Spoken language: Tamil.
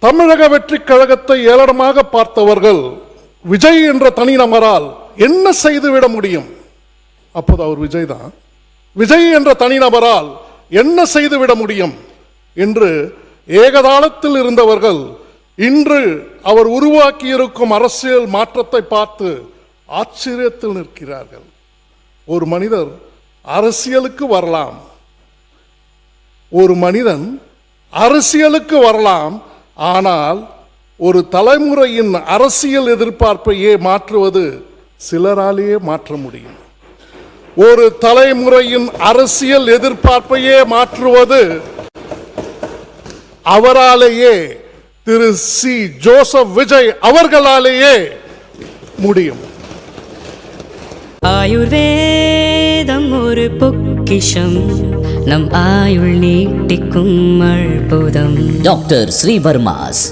தமிழக வெற்றி கழகத்தை ஏளனமாக பார்த்தவர்கள் விஜய் என்ற தனிநபரால் என்ன செய்துவிட முடியும்? அப்போது அவர் விஜய் தான். விஜய் என்ற தனிநபரால் என்ன செய்துவிட முடியும் என்று ஏகதாளத்தில் இருந்தவர்கள் இன்று அவர் உருவாக்கியிருக்கும் அரசியல் மாற்றத்தை பார்த்து ஆச்சரியத்தில் நிற்கிறார்கள். ஒரு மனிதர் அரசியலுக்கு வரலாம், ஒரு மனிதன் அரசியலுக்கு வரலாம், ஆனால் ஒரு தலைமுறையின் அரசியல் எதிர்பார்ப்பையே மாற்றுவது சிலராலேயே மாற்ற முடியும். ஒரு தலைமுறையின் அரசியல் எதிர்பார்ப்பையே மாற்றுவது அவராலேயே, திரு சி ஜோசப் விஜய் அவர்களாலேயே முடியும். ஆயுர்வேதம் ஒரு பொக்கிஷம், நம் ஆயுள் நீட்டிக்கும் அற்புதம். டாக்டர் ஸ்ரீவர்மாஸ்